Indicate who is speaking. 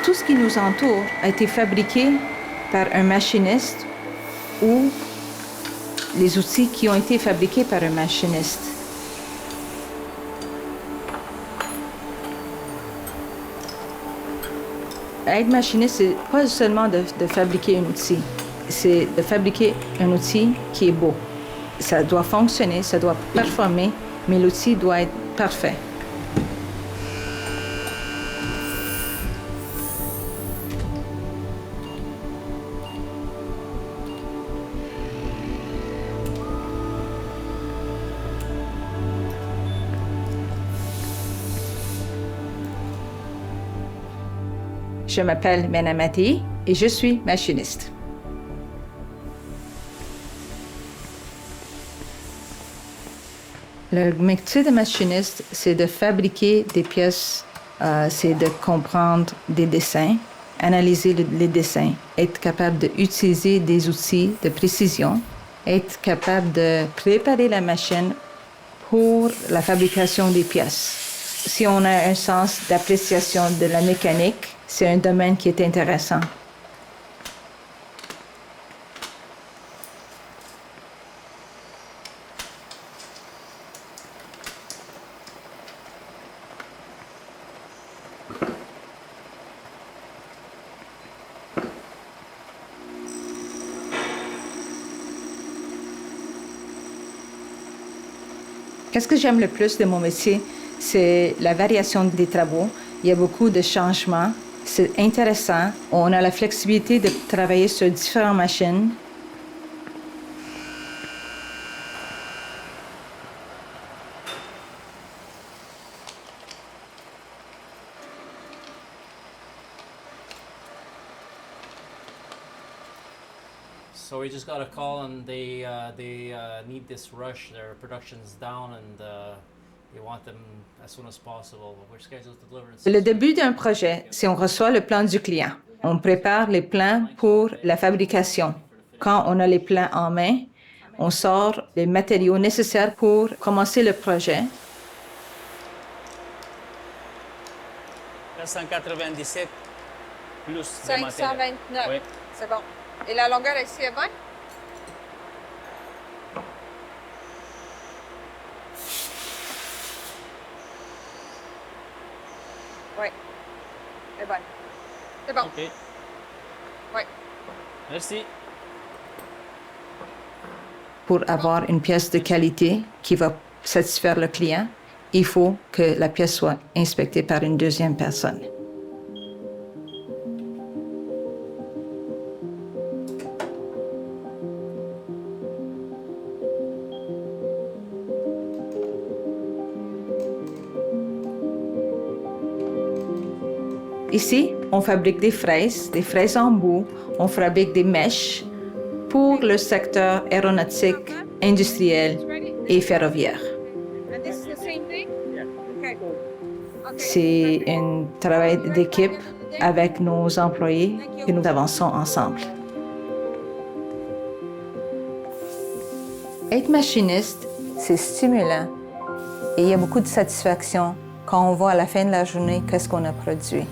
Speaker 1: tout ce qui nous entoure a été fabriqué par un machiniste ou les outils qui ont été fabriqués par un machiniste. Être machiniste, c'est pas seulement de fabriquer un outil, c'est de fabriquer un outil qui est beau. Ça doit fonctionner, ça doit performer, mais l'outil doit être parfait. Je m'appelle Mena Matei et je suis machiniste. Le métier de machiniste, c'est de fabriquer des pièces, c'est de comprendre des dessins, analyser les dessins, être capable d'utiliser des outils de précision, être capable de préparer la machine pour la fabrication des pièces. Si on a un sens d'appréciation de la mécanique, c'est un domaine qui est intéressant. Qu'est-ce que j'aime le plus de mon métier? C'est la variation des travaux. Il y a beaucoup de changements. C'est intéressant. On a la flexibilité de travailler sur différentes machines.
Speaker 2: So we just got a call and they need this rush. Their production's down and they want them as soon as possible. We're scheduled to deliver in 6
Speaker 1: Le début d'un projet, c'est on reçoit le plan du client. On prépare les plans pour la fabrication. Quand on a les plans en main, on sort les matériaux nécessaires pour commencer le projet.
Speaker 3: 597 plus
Speaker 4: 529.
Speaker 3: Oui.
Speaker 4: C'est bon. Et la longueur ici est bonne? Oui. C'est bonne. C'est bon.
Speaker 3: OK.
Speaker 4: Oui.
Speaker 3: Merci.
Speaker 1: Pour avoir une pièce de qualité qui va satisfaire le client, il faut que la pièce soit inspectée par une deuxième personne. Ici, on fabrique des fraises en bout, on fabrique des mèches pour le secteur aéronautique, industriel et ferroviaire.
Speaker 4: And this is the same thing?
Speaker 3: Yeah.
Speaker 4: Okay. Okay.
Speaker 1: C'est un travail d'équipe avec nos employés et nous avançons ensemble. Être machiniste, c'est stimulant et il y a beaucoup de satisfaction quand on voit à la fin de la journée qu'est-ce qu'on a produit.